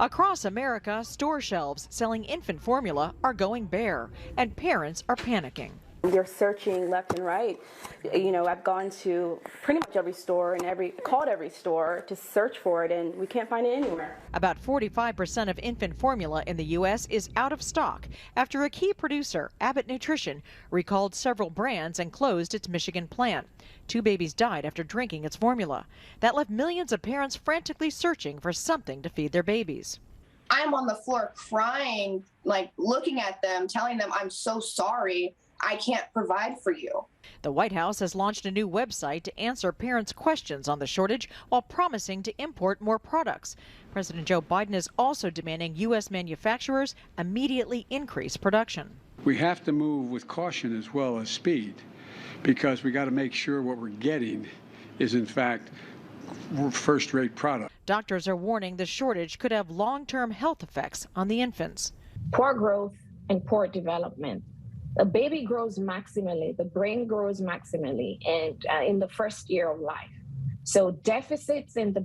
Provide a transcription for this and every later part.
Across America, store shelves selling infant formula are going bare, and parents are panicking. They're searching left and right. You know, I've gone to pretty much every store and called every store to search for it, and we can't find it anywhere. About 45% of infant formula in the U.S. is out of stock after a key producer, Abbott Nutrition, recalled several brands and closed its Michigan plant. 2 babies died after drinking its formula. That left millions of parents frantically searching for something to feed their babies. I'm on the floor crying, like looking at them, telling them I'm so sorry. I can't provide for you. The White House has launched a new website to answer parents' questions on the shortage while promising to import more products. President Joe Biden is also demanding U.S. manufacturers immediately increase production. We have to move with caution as well as speed, because we got to make sure what we're getting is in fact first-rate product. Doctors are warning the shortage could have long-term health effects on the infants. Poor growth and poor development. The baby grows maximally, the brain grows maximally, and in the first year of life. So deficits in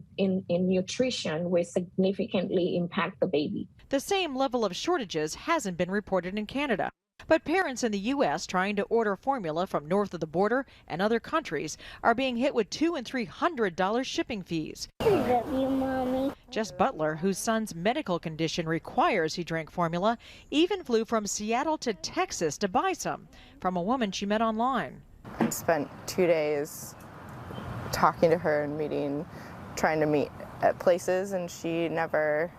nutrition will significantly impact the baby. The same level of shortages hasn't been reported in Canada. But parents in the U.S. trying to order formula from north of the border and other countries are being hit with $200 and $300 shipping fees. I love you, Mommy. Jess Butler, whose son's medical condition requires he drink formula, even flew from Seattle to Texas to buy some from a woman she met online. I spent 2 days talking to her and trying to meet at places, and she never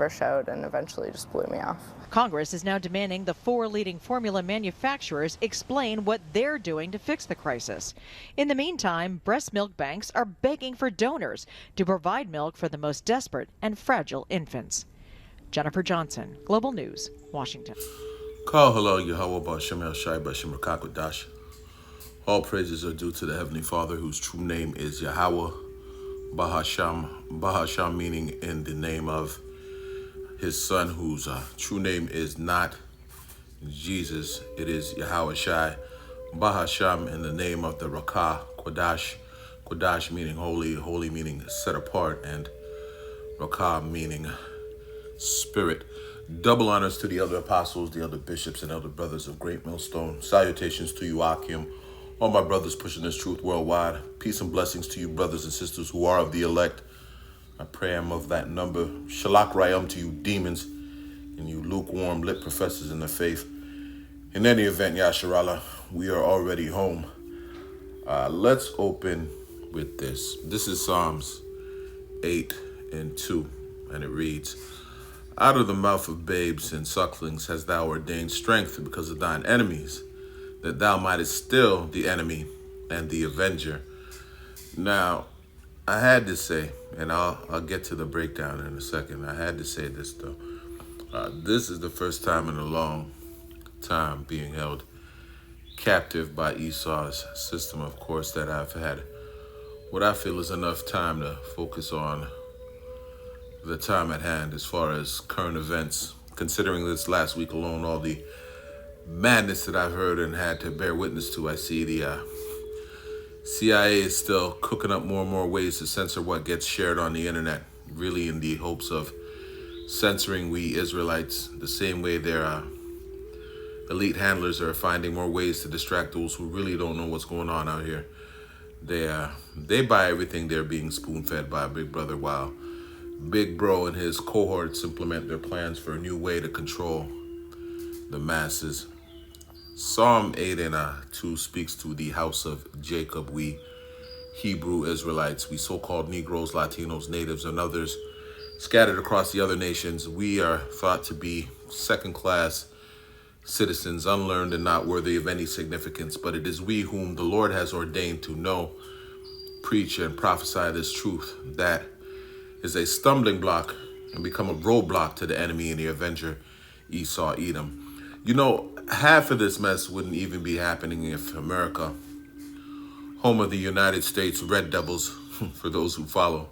showed, and eventually just blew me off. Congress is now demanding the 4 leading formula manufacturers explain what they're doing to fix the crisis. In the meantime, breast milk banks are begging for donors to provide milk for the most desperate and fragile infants. Jennifer Johnson, Global News, Washington. Call hello, Yahweh Ba'Shem El Shai Ba'Shem Rakakwadash. All praises are due to the Heavenly Father, whose true name is Yahweh Bahasham, meaning in the name of his son, whose true name is not Jesus. It is Yahweh Shai Bahasham, in the name of the Rakah Kodash. Kodash meaning holy, holy meaning set apart, and Rakah meaning spirit. Double honors to the elder apostles, the elder bishops, and elder brothers of Great Millstone. Salutations to you, Akim. All my brothers pushing this truth worldwide. Peace and blessings to you, brothers and sisters who are of the elect. I pray I'm of that number. Shalak Rayam to you demons and you lukewarm lit professors in the faith. In any event, Yasharallah, we are already home. Let's open with this. This is Psalms 8 and 2, and it reads, Out of the mouth of babes and sucklings hast thou ordained strength because of thine enemies, that thou mightest still the enemy and the avenger. Now, I had to say, and I'll get to the breakdown in a second. I had to say this, though. This is the first time in a long time being held captive by Esau's system, of course, that I've had what I feel is enough time to focus on the time at hand as far as current events, considering this last week alone, all the madness that I've heard and had to bear witness to. I see the CIA is still cooking up more and more ways to censor what gets shared on the internet, really in the hopes of censoring we Israelites, the same way their elite handlers are finding more ways to distract those who really don't know what's going on out here. They buy everything they're being spoon-fed by Big Brother, while Big Bro and his cohorts implement their plans for a new way to control the masses. Psalm 8 and 2 speaks to the house of Jacob, we Hebrew Israelites, we so-called Negroes, Latinos, natives, and others scattered across the other nations. We are thought to be second-class citizens, unlearned and not worthy of any significance, but it is we whom the Lord has ordained to know, preach, and prophesy this truth that is a stumbling block and become a roadblock to the enemy and the avenger, Esau, Edom. You know, half of this mess wouldn't even be happening if America, home of the United States Red Devils, for those who follow,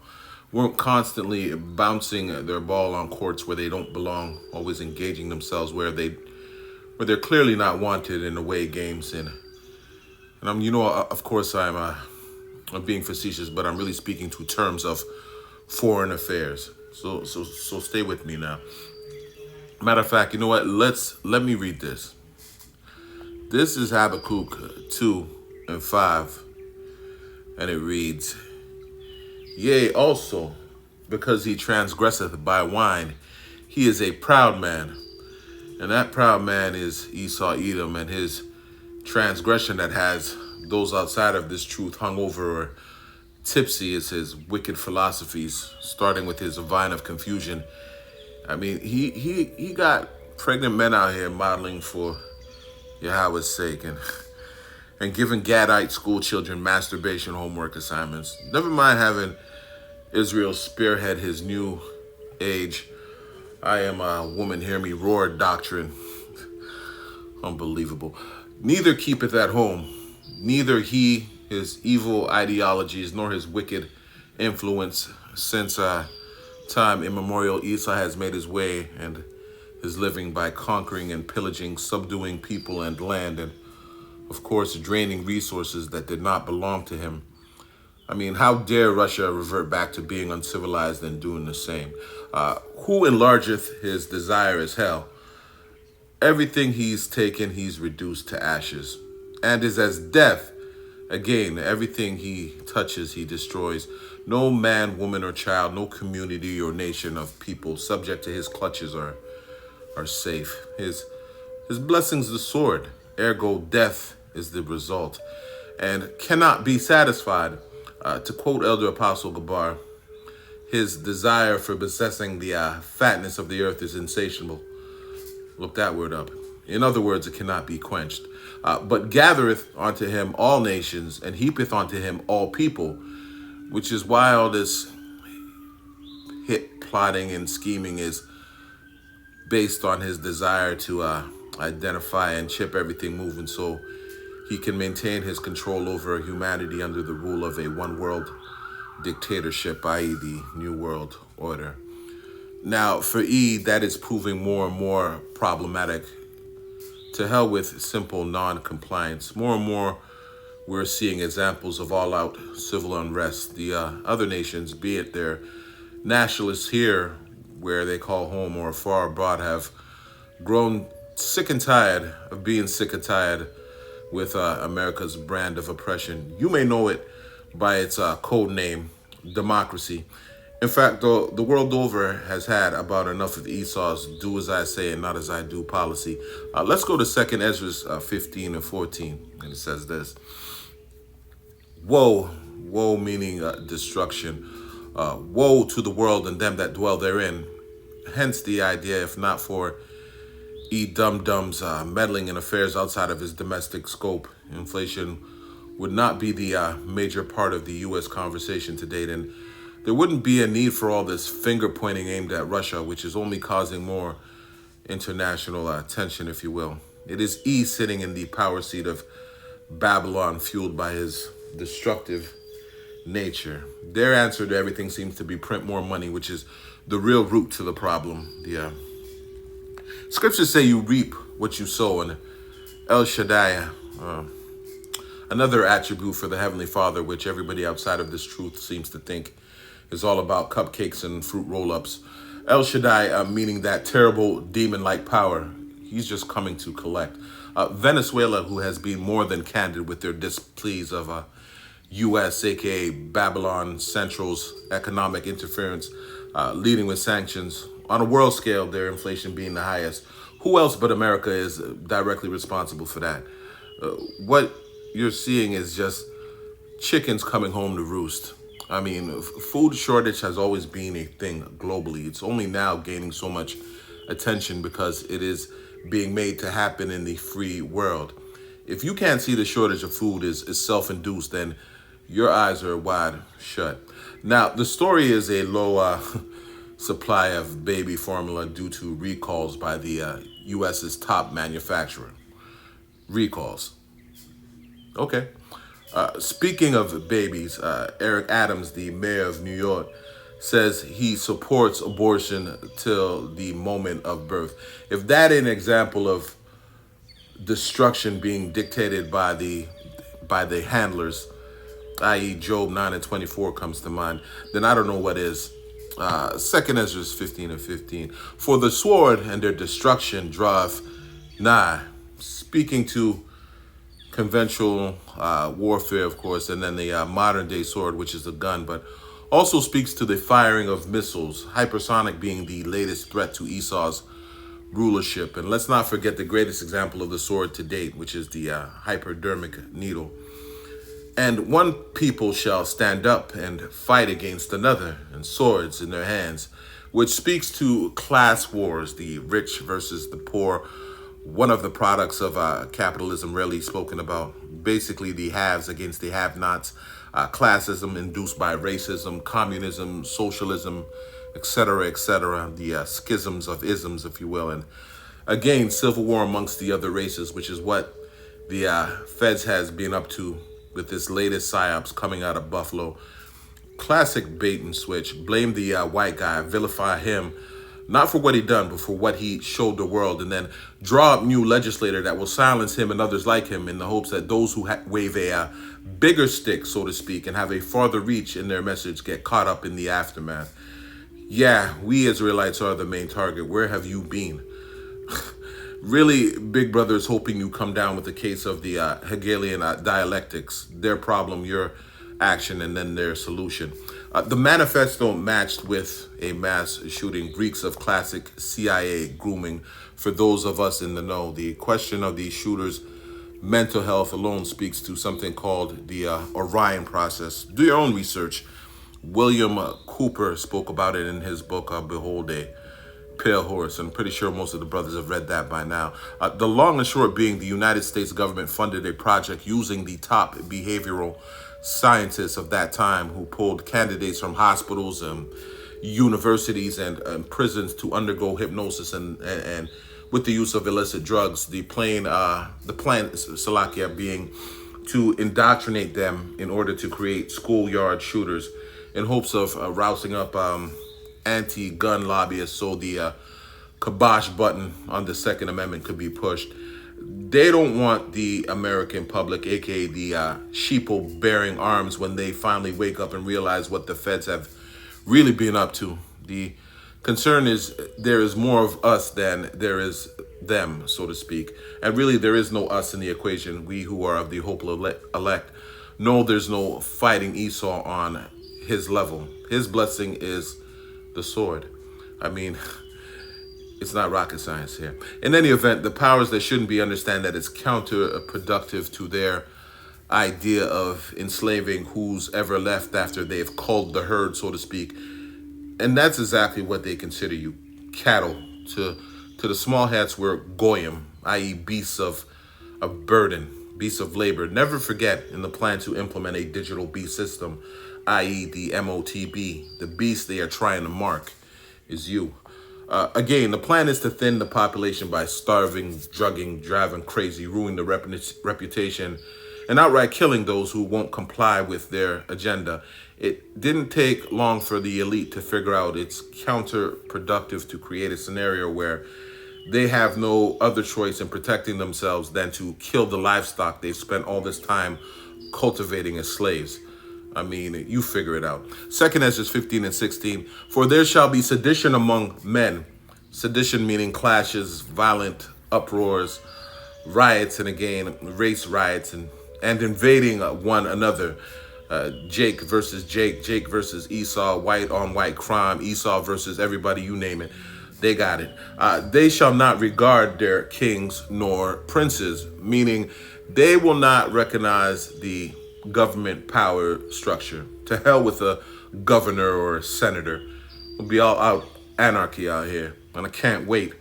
weren't constantly bouncing their ball on courts where they don't belong, always engaging themselves where they're clearly not wanted in away games. And I'm, of course I'm being facetious, but I'm really speaking to terms of foreign affairs. So stay with me now. Matter of fact, you know what? Let me read this. This is Habakkuk 2:5, and it reads, Yea, also, because he transgresseth by wine, he is a proud man. And that proud man is Esau Edom, and his transgression that has those outside of this truth hung over or tipsy is his wicked philosophies, starting with his vine of confusion. I mean, he got pregnant men out here modeling for Yahweh's sake and giving Gadite school children masturbation homework assignments. Never mind having Israel spearhead his new age I am a woman, hear me roar doctrine. Unbelievable. Neither keepeth at home, neither he his evil ideologies, nor his wicked influence. Since time immemorial, Esau has made his way and his living by conquering and pillaging, subduing people and land, and of course draining resources that did not belong to him. I mean, how dare Russia revert back to being uncivilized and doing the same? Who enlargeth his desire is hell. Everything he's taken, he's reduced to ashes, and is as death. Again, everything he touches, he destroys. No man, woman, or child, no community or nation of people subject to his clutches are safe. His blessings the sword, ergo death is the result, and cannot be satisfied. To quote Elder Apostle Gabar, his desire for possessing the fatness of the earth is insatiable. Look that word up. In other words, it cannot be quenched. But gathereth unto him all nations, and heapeth unto him all people, which is why all this hit plotting and scheming is based on his desire to identify and chip everything moving so he can maintain his control over humanity under the rule of a one world dictatorship, i.e. the New World Order. Now, for E, that is proving more and more problematic. To hell with simple non-compliance. More and more, we're seeing examples of all-out civil unrest. The other nations, be it their nationalists here, where they call home, or far abroad, have grown sick and tired of being sick and tired with America's brand of oppression. You may know it by its code name, democracy. In fact, the world over has had about enough of Esau's do as I say and not as I do policy. Let's go to 2 Ezra 15 and 14, and it says this. Woe, woe meaning destruction. Woe to the world and them that dwell therein. Hence the idea, if not for dum-dums meddling in affairs outside of his domestic scope, inflation would not be the major part of the U.S. conversation to date, and there wouldn't be a need for all this finger-pointing aimed at Russia, which is only causing more international tension, if you will. It is E sitting in the power seat of Babylon, fueled by his destructive nature. Their answer to everything seems to be print more money, which is the real root to the problem. The scriptures say you reap what you sow, and El Shaddai, another attribute for the Heavenly Father, which everybody outside of this truth seems to think is all about cupcakes and fruit roll-ups. El Shaddai, meaning that terrible demon-like power. He's just coming to collect. Venezuela, who has been more than candid with their displeas of U.S., aka Babylon Central's economic interference, leading with sanctions. On a world scale, their inflation being the highest. Who else but America is directly responsible for that? What you're seeing is just chickens coming home to roost. I mean, food shortage has always been a thing globally. It's only now gaining so much attention because it is being made to happen in the free world. If you can't see the shortage of food is self-induced, then your eyes are wide shut. Now, the story is a low supply of baby formula due to recalls by the U.S.'s top manufacturer. Recalls. Okay. Speaking of babies, Eric Adams, the mayor of New York, says he supports abortion till the moment of birth. If that is an example of destruction being dictated by the handlers, i.e. Job 9 and 24 comes to mind, then I don't know what is. 2 Ezra 15:15. For the sword and their destruction draweth nigh. Speaking to conventional warfare, of course, and then the modern day sword, which is a gun, but also speaks to the firing of missiles, hypersonic being the latest threat to Esau's rulership. And let's not forget the greatest example of the sword to date, which is the hypodermic needle. And one people shall stand up and fight against another, and swords in their hands, which speaks to class wars, the rich versus the poor, one of the products of capitalism rarely spoken about. Basically, the haves against the have-nots, classism induced by racism, communism, socialism, etc., the schisms of isms, if you will. And again, civil war amongst the other races, which is what the feds has been up to with this latest psyops coming out of Buffalo. Classic bait and switch. Blame the white guy, vilify him, not for what he done, but for what he showed the world, and then draw up new legislator that will silence him and others like him in the hopes that those who wave a bigger stick, so to speak, and have a farther reach in their message get caught up in the aftermath. Yeah, we Israelites are the main target. Where have you been? Really, Big Brother is hoping you come down with a case of the Hegelian dialectics, their problem, your action, and then their solution. The manifesto matched with a mass shooting, reeks of classic CIA grooming for those of us in the know. The question of the shooter's mental health alone speaks to something called the Orion process. Do your own research. William Cooper spoke about it in his book, Behold a Pale Horse. I'm pretty sure most of the brothers have read that by now. The long and short being, the United States government funded a project using the top behavioral scientists of that time, who pulled candidates from hospitals and universities and prisons to undergo hypnosis and with the use of illicit drugs. The plan, Salakia, being to indoctrinate them in order to create schoolyard shooters in hopes of rousing up anti-gun lobbyists so the kibosh button on the Second Amendment could be pushed. They don't want the American public, aka the sheeple bearing arms, when they finally wake up and realize what the feds have really been up to. The concern is there is more of us than there is them, so to speak. And really, there is no us in the equation. We who are of the hopeful elect know there's no fighting Esau on his level. His blessing is the sword. I mean, it's not rocket science here. In any event, the powers that shouldn't be understand that it's counterproductive to their idea of enslaving who's ever left after they've culled the herd, so to speak. And that's exactly what they consider you, cattle. To the small hats, we're goyim, i.e. beasts of burden, beasts of labor. Never forget, in the plan to implement a digital beast system, i.e. the MOTB, the beast they are trying to mark is you. Again, the plan is to thin the population by starving, drugging, driving crazy, ruining the reputation, and outright killing those who won't comply with their agenda. It didn't take long for the elite to figure out it's counterproductive to create a scenario where they have no other choice in protecting themselves than to kill the livestock they've spent all this time cultivating as slaves. I mean, you figure it out. 2 Ezra 15:16. For there shall be sedition among men. Sedition meaning clashes, violent uproars, riots, and again, race riots, and invading one another. Jake versus Jake, Jake versus Esau, white on white crime, Esau versus everybody, you name it. They got it. They shall not regard their kings nor princes, meaning they will not recognize the government power structure. To hell with a governor or a senator. We'll be all out anarchy out here, and I can't wait.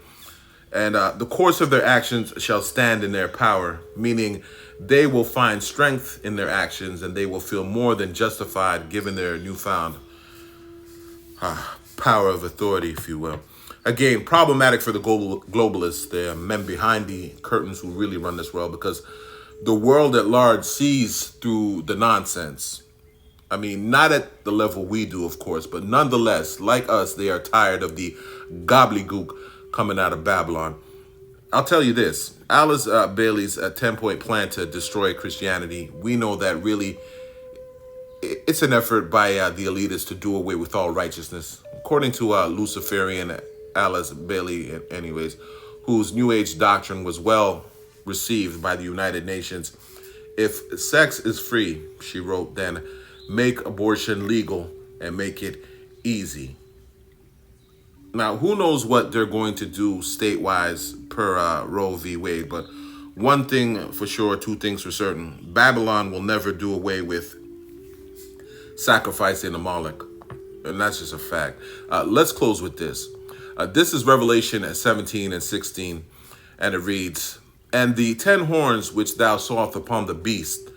And the course of their actions shall stand in their power, meaning they will find strength in their actions and they will feel more than justified given their newfound power of authority, if you will. Again, problematic for the globalists, the men behind the curtains who really run this world, because the world at large sees through the nonsense. I mean, not at the level we do, of course, but nonetheless, like us, they are tired of the gobbledygook coming out of Babylon. I'll tell you this, Alice Bailey's 10-point plan to destroy Christianity, we know that really it's an effort by the elitists to do away with all righteousness. According to Luciferian Alice Bailey, anyways, whose New Age doctrine was well received by the United Nations, if sex is free, she wrote, then make abortion legal and make it easy. Now, who knows what they're going to do state-wise per Roe v. Wade, but one thing for sure, two things for certain. Babylon will never do away with sacrificing a Moloch, and that's just a fact. Let's close with this. This is Revelation 17 and 16, and it reads, and the 10 horns which thou sawest upon the beast,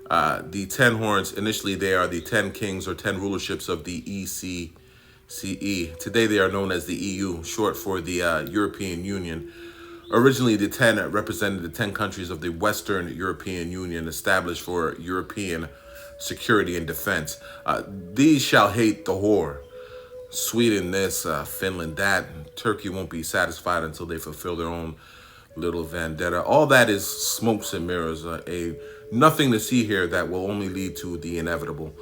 the 10 horns, initially they are the 10 kings or 10 rulerships of the ECCE. Today they are known as the EU, short for the European Union. Originally, the 10 represented the 10 countries of the Western European Union established for European security and defense. These shall hate the whore. Sweden this, Finland that. Turkey won't be satisfied until they fulfill their own little vendetta. All that is smokes and mirrors. Nothing to see here that will only lead to the inevitable.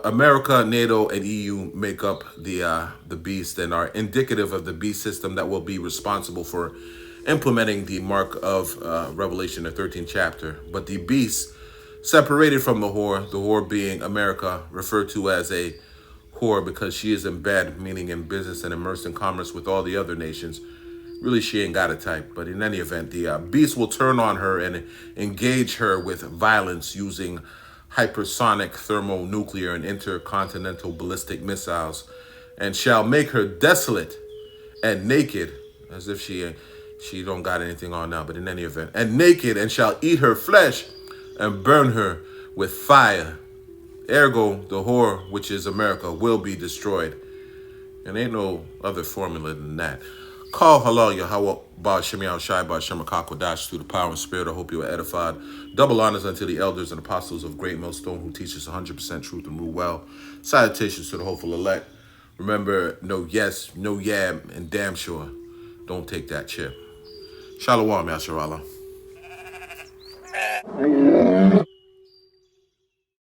America, NATO, and EU make up the beast and are indicative of the beast system that will be responsible for implementing the mark of Revelation, the 13th chapter. But the beast separated from the whore being America, referred to as a whore because she is in bed, meaning in business and immersed in commerce with all the other nations. Really, she ain't got a type. But in any event, the beast will turn on her and engage her with violence using hypersonic, thermonuclear, and intercontinental ballistic missiles, and shall make her desolate and naked, as if she don't got anything on now, but in any event, and naked, and shall eat her flesh and burn her with fire. Ergo, the whore, which is America, will be destroyed. And ain't no other formula than that. Call halal Yahweh Ba Shem Yahweh Shai Ba Shem Kodash through the power and spirit. I hope you are edified. Double honors unto the elders and apostles of Great Millstone who teach us 100% truth and rule well. Salutations to the hopeful elect. Remember, no yes, no yeah, and damn sure, don't take that chip. Shalom, Yasharallah.